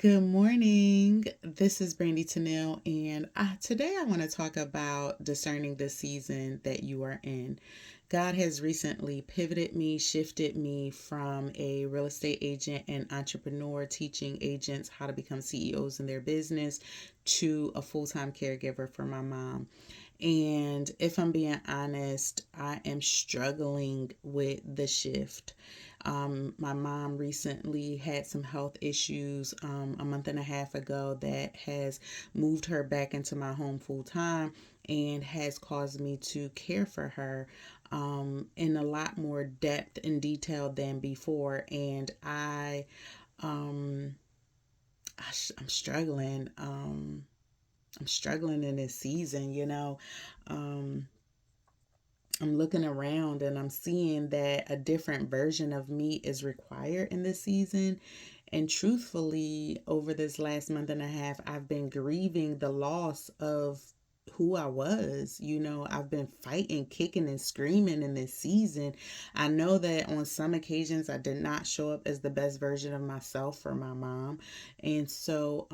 Good morning. This is Brandy Tennell, and today I want to talk about discerning the season that you are in. God has recently pivoted me, shifted me from a real estate agent and entrepreneur teaching agents how to become CEOs in their business to a full time caregiver for my mom. And if I'm being honest, I am struggling with the shift. My mom recently had some health issues a month and a half ago that has moved her back into my home full time and has caused me to care for her in a lot more depth and detail than before. And um, I'm struggling. I'm struggling in this season, Um, I'm looking around and I'm seeing that a different version of me is required in this season. And truthfully, over this last month and a half, I've been grieving the loss of who I was. I've been fighting, kicking, and screaming in this season. I know that on some occasions I did not show up as the best version of myself for my mom. And so,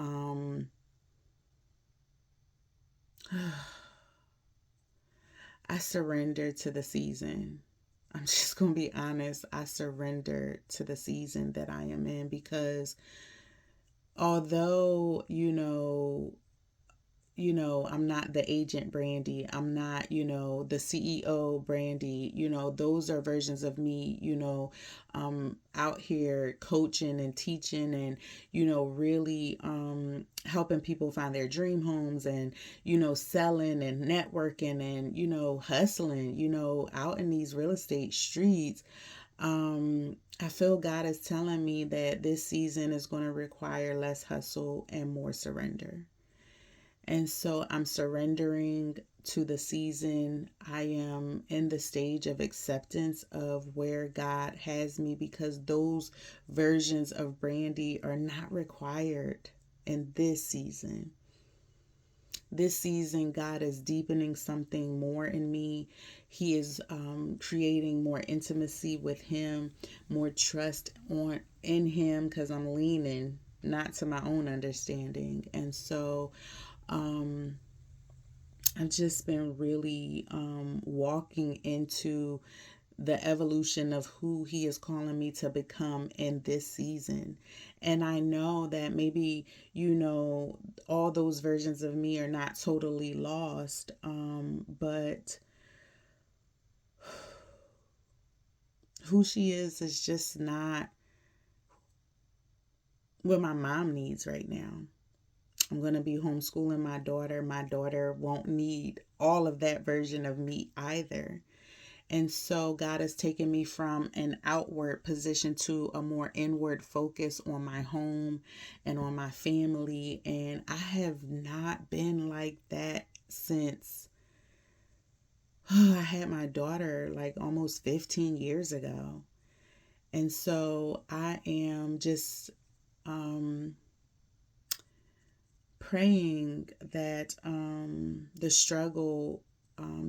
I surrender to the season. I'm just going to be honest. I surrender to the season that I am in because although, I'm not the agent Brandy. I'm not, the CEO Brandy. Those are versions of me, out here coaching and teaching and, really helping people find their dream homes and, selling and networking and, hustling, out in these real estate streets. I feel God is telling me that this season is going to require less hustle and more surrender. And so I'm surrendering to the season. I am in the stage of acceptance of where God has me because those versions of Brandy are not required in this season. This season, God is deepening something more in me. He is creating more intimacy with Him, more trust in Him because I'm leaning not to my own understanding. And so, um, I've just been really walking into the evolution of who He is calling me to become in this season. And I know that maybe, all those versions of me are not totally lost, but who she is just not what my mom needs right now. I'm going to be homeschooling my daughter. My daughter won't need all of that version of me either. And so God has taken me from an outward position to a more inward focus on my home and on my family. And I have not been like that since I had my daughter like almost 15 years ago. And so I am just um, praying that the struggle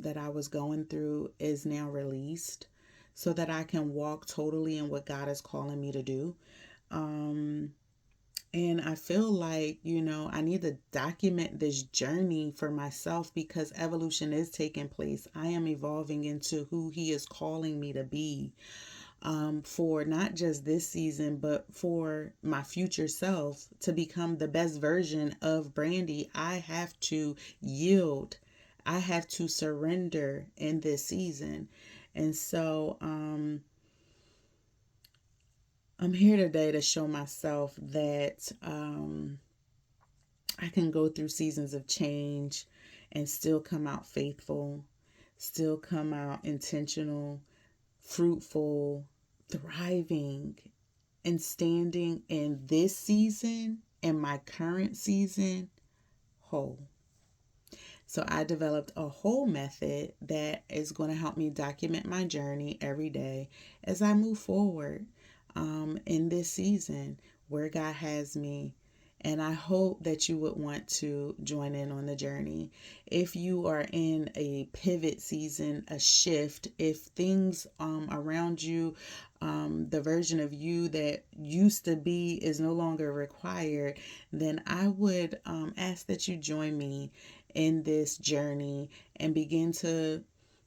that I was going through is now released so that I can walk totally in what God is calling me to do. Um, and I feel like, I need to document this journey for myself because evolution is taking place. I am evolving into who He is calling me to be for not just this season, but for my future self to become the best version of Brandy. I have to yield. I have to surrender in this season. And so I'm here today to show myself that I can go through seasons of change and still come out faithful, still come out intentional, fruitful, thriving, and standing in this season and my current season whole. So I developed a whole method that is going to help me document my journey every day as I move forward in this season where God has me And I hope that you would want to join in on the journey. If you are in a pivot season, a shift, if things around you, the version of you that used to be is no longer required, then I would ask that you join me in this journey and begin to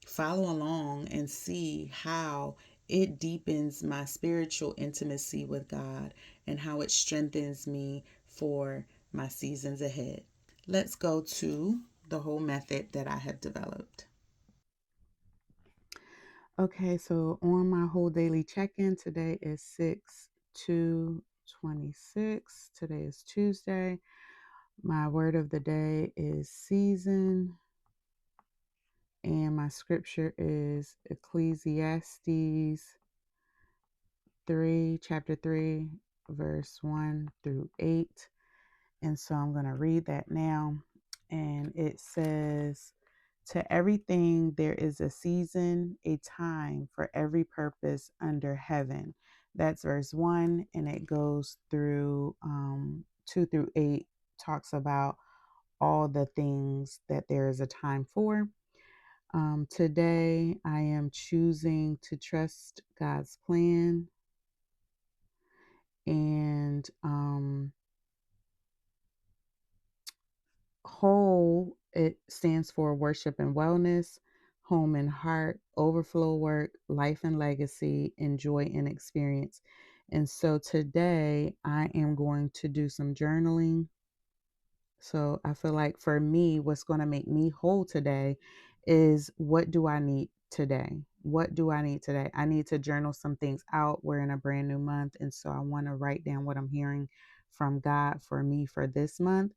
follow along and see how it deepens my spiritual intimacy with God and how it strengthens me for my seasons ahead. Let's go to the whole method that I have developed. Okay, so on my whole daily check-in, today is 6/2/26. Today is Tuesday. My word of the day is season, and my scripture is Ecclesiastes 3, chapter 3, verse 1 through 8. And so I'm going to read that now. And it says, "To everything there is a season, a time for every purpose under heaven." That's verse 1. And it goes through 2 through 8, talks about all the things that there is a time for. Today, I am choosing to trust God's plan, and whole, it stands for worship and wellness, home and heart, overflow work, life and legacy, and joy and experience. And so today I am going to do some journaling. So I feel like for me, what's going to make me whole today is, what do I need today? What do I need today? I need to journal some things out. We're in a brand new month. And so I want to write down what I'm hearing from God for me for this month.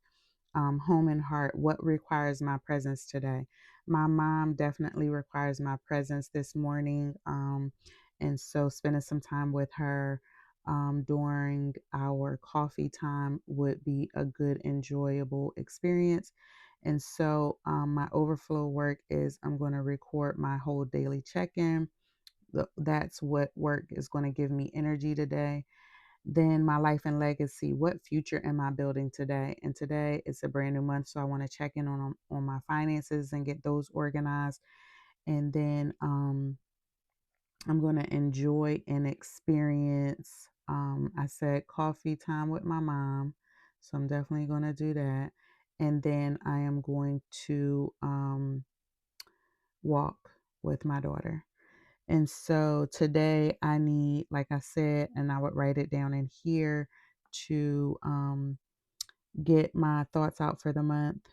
Home and heart, what requires my presence today? My mom definitely requires my presence this morning. And so spending some time with her during our coffee time would be a good, enjoyable experience. And so my overflow work is, I'm going to record my whole daily check-in. That's what work is going to give me energy today. Then my life and legacy, what future am I building today? And today it's a brand new month, so I want to check in on my finances and get those organized. And then I'm going to enjoy and experience, I said coffee time with my mom, so I'm definitely going to do that. And then I am going to walk with my daughter. And so today I need, like I said, and I would write it down in here, to get my thoughts out for the month,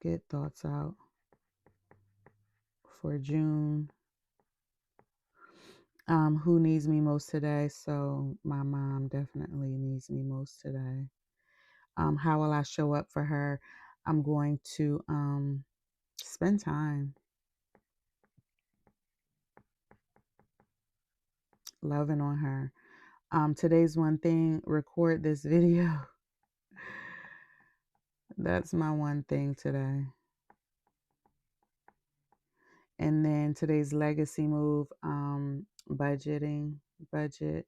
get thoughts out for June. Who needs me most today? So my mom definitely needs me most today. How will I show up for her? I'm going to spend time loving on her. Today's one thing, record this video. That's my one thing today. And then today's legacy move, budgeting, budget.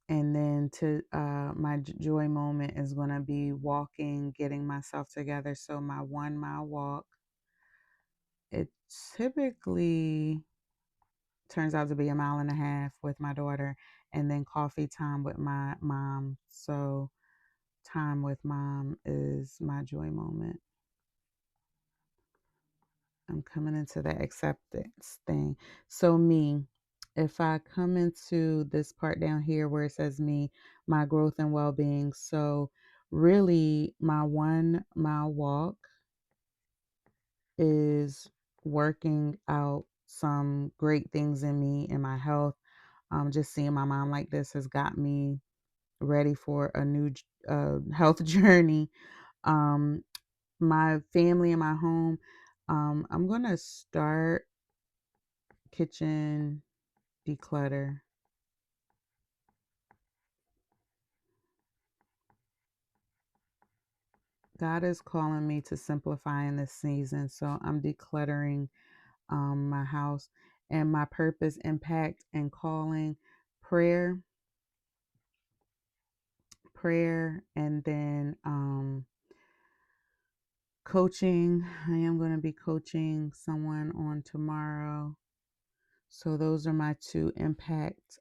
And then to my joy moment is going to be walking, getting myself together. So my 1 mile walk, it typically turns out to be a mile and a half with my daughter, and then coffee time with my mom. So time with mom is my joy moment. I'm coming into the acceptance thing. So me, if I come into this part down here where it says me, my growth and well-being. So really my 1 mile walk is working out some great things in me and my health. Just seeing my mom like this has got me ready for a new health journey. Um, my family and my home. I'm going to start kitchen declutter. God is calling me to simplify in this season, so I'm decluttering my house. and my purpose, impact, and calling. Prayer, and then coaching. I am going to be coaching someone on tomorrow. So those are my two: impact,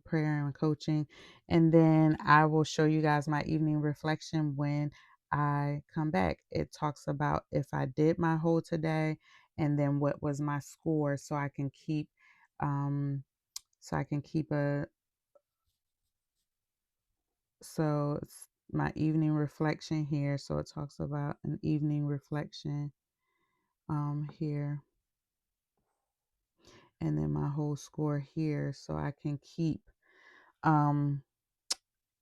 prayer and coaching. And then I will show you guys my evening reflection when I come back. It talks about if I did my whole today and then what was my score, so I can keep a so it's my evening reflection here. So it talks about an evening reflection here, and then my whole score here, so I can keep um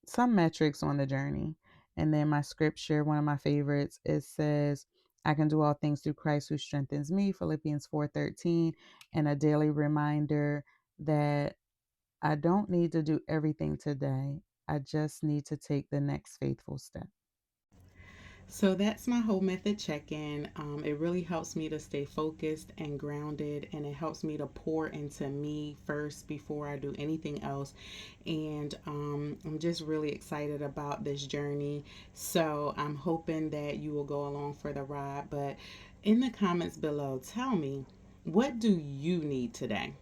some metrics on the journey. And then my scripture, one of my favorites, it says, I can do all things through Christ who strengthens me, Philippians 4:13, and a daily reminder that I don't need to do everything today. I just need to take the next faithful step. So that's my whole method check in. It really helps me to stay focused and grounded, and it helps me to pour into me first before I do anything else. And I'm just really excited about this journey. So I'm hoping that you will go along for the ride. But in the comments below, tell me, what do you need today?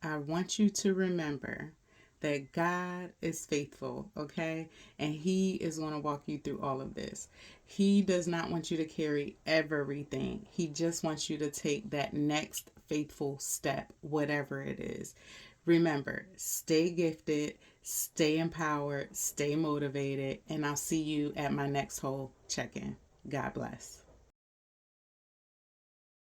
I want you to remember that God is faithful, okay? And He is going to walk you through all of this. He does not want you to carry everything, He just wants you to take that next faithful step, whatever it is. Remember, stay gifted, stay empowered, stay motivated, and I'll see you at my next whole check in. God bless.